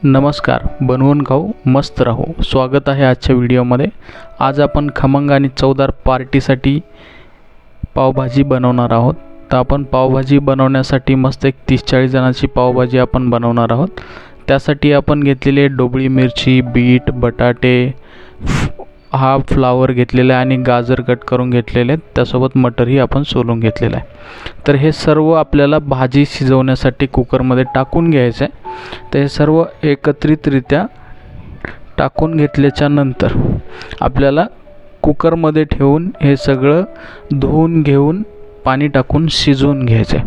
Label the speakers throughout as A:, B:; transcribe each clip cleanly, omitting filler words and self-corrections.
A: नमस्कार, बनवून खाऊ मस्त राहू. स्वागत आहे आजच्या व्हिडिओमध्ये. आज आपण खमंग आणि चवदार पार्टीसाठी पावभाजी बनवणार आहोत. तर आपण पावभाजी बनवण्यासाठी मस्त एक 30-40 जणांची पावभाजी आपण बनवणार आहोत. त्यासाठी आपण घेतलेले ढोबळी मिरची, बीट, बटाटे, हा फ्लावर घेतलेला आहे आणि गाजर कट करून घेतलेले आहेत. त्यासोबत मटरही आपण सोलून घेतलेला आहे. तर हे सर्व आपल्याला भाजी शिजवण्यासाठी कुकरमध्ये टाकून घ्यायचं आहे. तर हे सर्व एकत्रितरित्या टाकून घेतल्याच्या नंतर आपल्याला कुकरमध्ये ठेवून हे सगळं धुवून घेऊन पाणी टाकून शिजवून घ्यायचं आहे.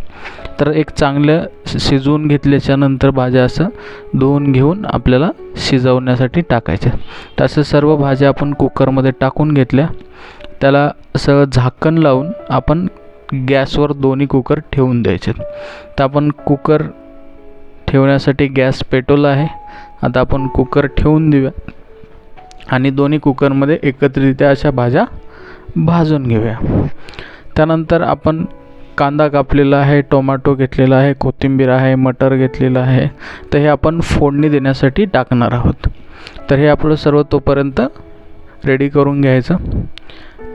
A: तर एक चांगलं शिजवून घेतल्याच्या नंतर भाज्या असं धुवून घेऊन आपल्याला शिजवण्यासाठी टाकायच्या. तर असं सर्व भाज्या आपण कुकरमध्ये टाकून घेतल्या. त्याला असं झाकण लावून आपण गॅसवर दोन्ही कुकर ठेवून द्यायचे. तर आपण कुकर ठेवण्यासाठी गॅस पेटवला आहे. आता आपण कुकर ठेवून देऊया आणि दोन्ही कुकरमध्ये एकत्रितरित्या अशा भाज्या भाजून घेऊया. त्यानंतर आपण कांदा कापलेला आहे, टोमॅटो घेतलेला आहे, कोथिंबीर आहे, मटर घेतलेला आहे. तर हे आपण फोडणी देण्यासाठी टाकणार आहोत. तर हे आपलं सर्व तोपर्यंत रेडी करून घ्यायचं.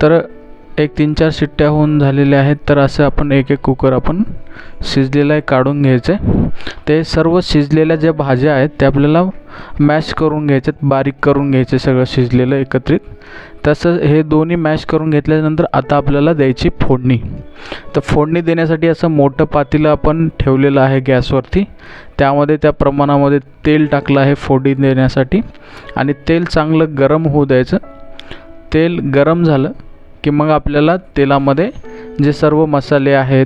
A: तर एक 3-4 शिट्ट्या होऊन झालेल्या आहेत. तर असं आपण एक कुकर आपण शिजलेलं आहे काढून घ्यायचं आहे. ते सर्व शिजलेल्या ज्या भाज्या आहेत त्या आपल्याला मॅश करून घ्यायच्यात, बारीक करून घ्यायचे सगळं शिजलेलं एकत्रित. तसं हे दोन्ही मॅश करून घेतल्यानंतर आता आपल्याला द्यायची फोडणी. तर फोडणी देण्यासाठी असं मोठं पातेलं आपण ठेवलेलं आहे गॅसवरती. त्यामध्ये त्या प्रमाणामध्ये तेल टाकलं आहे फोडणी देण्यासाठी आणि तेल चांगलं गरम होऊ द्यायचं. तेल गरम झालं की मग आपल्याला तेलामध्ये जे सर्व मसाले आहेत,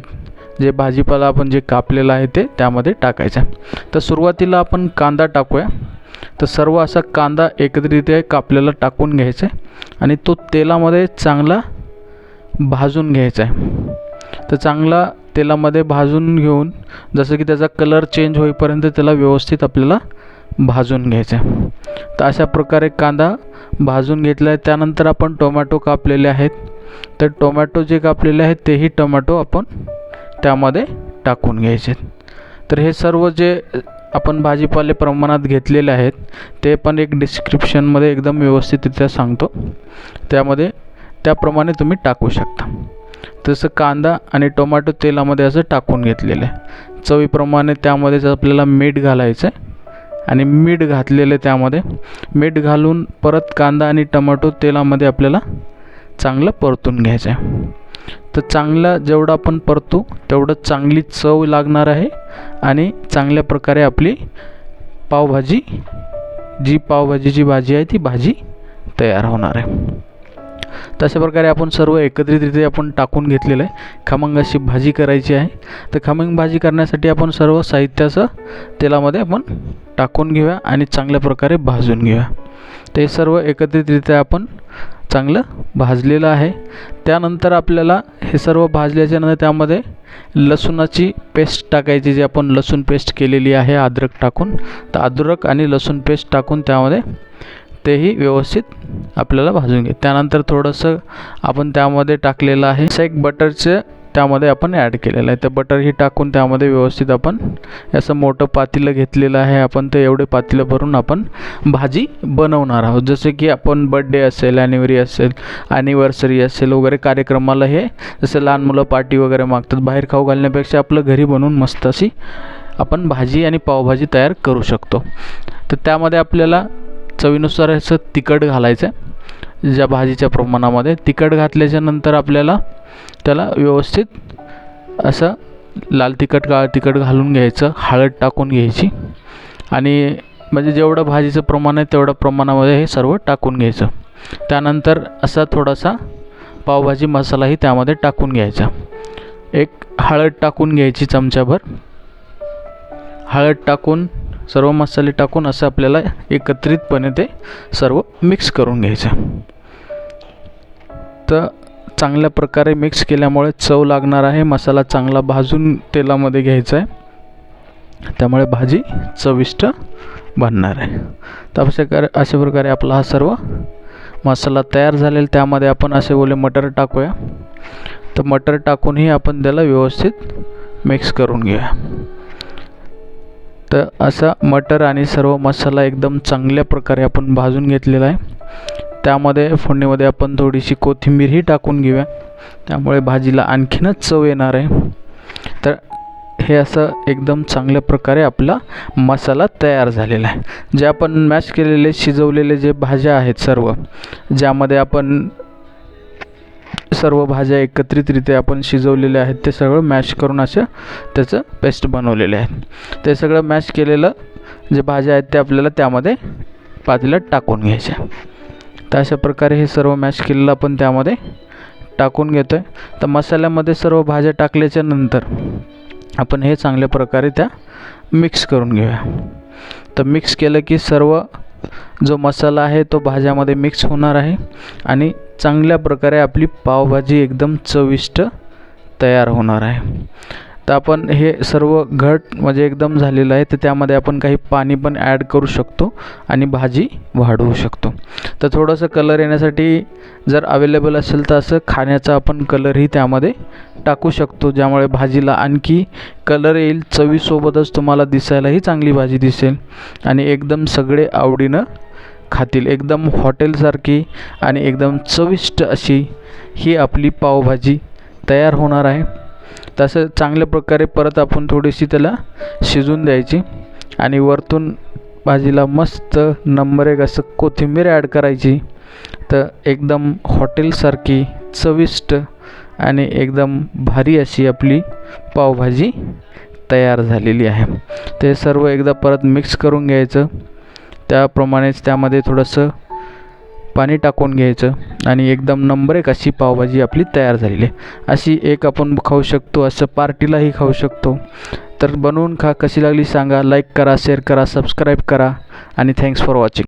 A: जे भाजीपाला आपण जे कापलेलं आहे ते त्यामध्ये टाकायचं. तर सुरुवातीला आपण कांदा टाकूया. तर सर्व असा कांदा एकत्रितरित्या कापलेला टाकून घ्यायचा आहे आणि तो तेलामध्ये चांगला भाजून घ्यायचा आहे. तर चांगला तेलामध्ये भाजून घेऊन जसं की त्याचा कलर चेंज होईपर्यंत त्याला व्यवस्थित आपल्याला भाजून घ्यायचं आहे. तर अशा प्रकारे कांदा भाजून घेतला आहे. त्यानंतर आपण टोमॅटो कापलेले आहेत. तर टोमॅटो जे कापलेले आहेत तेही टोमॅटो आपण त्यामध्ये टाकून घ्यायचे. तर हे सर्व जे आपण भाजीपाले प्रमाणात घेतलेले आहेत ते पण एक डिस्क्रिप्शनमध्ये एकदम व्यवस्थितरित्या सांगतो, त्यामध्ये त्याप्रमाणे तुम्ही टाकू शकता. तसं कांदा आणि टोमॅटो तेलामध्ये असं टाकून घेतलेलं आहे. चवीप्रमाणे त्यामध्ये आपल्याला मीठ घालायचं आहे आणि मीठ घातलेलं त्यामध्ये मीठ घालून परत कांदा आणि टोमॅटो तेलामध्ये आपल्याला चांगलं परतून घ्यायचं आहे. तर चांगलं जेवढं आपण परतू तेवढं चांगली चव लागणार आहे आणि चांगल्या प्रकारे आपली पावभाजी, जी पावभाजीची भाजी आहे ती भाजी तयार होणार आहे. तशा प्रकारे आपण सर्व एकत्रितरित्या आपण टाकून घेतलेलं आहे. खमंग अशी भाजी करायची आहे. तर खमंग भाजी करण्यासाठी आपण सर्व साहित्याचं तेलामध्ये आपण टाकून घेऊया आणि चांगल्या प्रकारे भाजून घेऊया. ते सर्व एकत्रितरित्या आपण चांगलं भाजलेलं आहे. त्यानंतर आपल्याला हे सर्व भाजल्याच्या नंतर त्यामध्ये लसूणाची पेस्ट टाकायची, जी आपण लसूण पेस्ट केलेली आहे अद्रक टाकून. तर अद्रक आणि लसूण पेस्ट टाकून त्यामध्ये तेही व्यवस्थित आपल्याला भाजून घे. त्यानंतर थोडंसं आपण त्यामध्ये टाकलेलं आहे एक बटरचं त्यामध्ये आपण ॲड केलेलं आहे. तर बटरही टाकून त्यामध्ये व्यवस्थित आपण असं मोठं पातेलं घेतलेलं आहे आपण. ते एवढे पातेलं भरून आपण भाजी बनवणार आहोत. जसे की आपण बर्थडे असेल, ॲनिव्हर्सरी असेल वगैरे कार्यक्रमाला हे जसं लहान मुलं पार्टी वगैरे मागतात, बाहेर खाऊ घालण्यापेक्षा आपलं घरी बनवून मस्त अशी आपण भाजी आणि पावभाजी तयार करू शकतो. तर त्यामध्ये आपल्याला चवीनुसार असं तिखट घालायचं आहे. ज्या भाजीच्या प्रमाणामध्ये तिखट घातल्याच्या नंतर आपल्याला त्याला व्यवस्थित असं लाल तिखट, काळं तिखट घालून घ्यायचं. हळद टाकून घ्यायची आणि म्हणजे जेवढं भाजीचं प्रमाण आहे तेवढ्या प्रमाणामध्ये हे सर्व टाकून घ्यायचं. त्यानंतर असा थोडासा पावभाजी मसालाही त्यामध्ये टाकून घ्यायचा. एक हळद टाकून घ्यायची चमचाभर. हळद टाकून सर्व मसाले टाकून असं आपल्याला एकत्रितपणे ते सर्व मिक्स करून घ्यायचं. तर चांगल्या प्रकारे मिक्स केल्यामुळे चव लागणार आहे. मसाला चांगला भाजून तेलामध्ये घ्यायचा आहे, त्यामुळे भाजी चविष्ट बनणार आहे. तर अशा प्रकारे आपला हा सर्व मसाला तयार झालेला. त्यामध्ये आपण असे ओले मटर टाकूया. तर मटर टाकूनही आपण त्याला व्यवस्थित मिक्स करून घेऊया. तर असा मटर आणि सर्व मसाला एकदम चांगल्या प्रकारे आपण भाजून घेतलेला आहे. त्यामध्ये फोडणीमध्ये आपण थोडीशी कोथिंबीरही टाकून घेऊया, त्यामुळे भाजीला आणखीनच चव येणार आहे. तर हे असं एकदम चांगल्या प्रकारे आपला मसाला तयार झालेला आहे. जे आपण मॅश केलेले शिजवलेले जे भाज्या आहेत सर्व, ज्यामध्ये आपण सर्व भाज्या एकत्रितरित्या आपण शिजवलेले आहेत, ते सगळं मॅश करून असं त्याचं पेस्ट बनवलेले आहे. ते सगळं मॅश केलेलं जे भाज्या आहेत ते आपल्याला त्यामध्ये पातेल्यात टाकून घ्यायच्या. तर अशा प्रकारे हे सर्व मॅश केलेलं आपण त्यामध्ये टाकून घेतो आहे. तर मसाल्यामध्ये सर्व भाज्या टाकल्याच्या नंतर आपण हे चांगल्या प्रकारे त्या मिक्स करून घेऊया. तर मिक्स केलं की सर्व जो मसाला आहे तो भाज्यामध्ये मिक्स होणार आहे आणि चांगल्या प्रकारे आपली पावभाजी एकदम चविष्ट तयार होणार आहे. तर आपण हे सर्व घट म्हणजे एकदम झालेलं आहे, तर त्यामध्ये आपण काही पाणी पण ॲड करू शकतो आणि भाजी वाढवू शकतो. तर थोडंसं कलर येण्यासाठी जर अवेलेबल असेल तर असं खाण्याचा आपण कलरही त्यामध्ये टाकू शकतो, ज्यामुळे भाजीला आणखी कलर येईल. चवीसोबतच तुम्हाला दिसायलाही चांगली भाजी दिसेल आणि एकदम सगळे आवडीनं खातील. एकदम हॉटेलसारखी आणि एकदम चविष्ट अशी ही आपली पावभाजी तयार होणार आहे. तसं चांगल्या प्रकारे परत आपण थोडीशी त्याला शिजून द्यायची आणि वरतून भाजीला मस्त नंबर एक असं कोथिंबीर ॲड करायची. तर एकदम हॉटेलसारखी चविष्ट आणि एकदम भारी अशी आपली पावभाजी तयार झालेली आहे. ते सर्व एकदा परत मिक्स करून घ्यायचं. त्याप्रमाणेच त्यामध्ये थोडंसं पाणी टाकून घ्यायचं आणि एकदम नंबर एक अशी पावभाजी आपली तयार झालेली आहे. अशी एक आपण खाऊ शकतो, असं पार्टीलाही खाऊ शकतो. तर बनवून खा, कशी लागली सांगा, लाईक करा, शेअर करा, सबस्क्राईब करा आणि थँक्स फॉर वॉचिंग.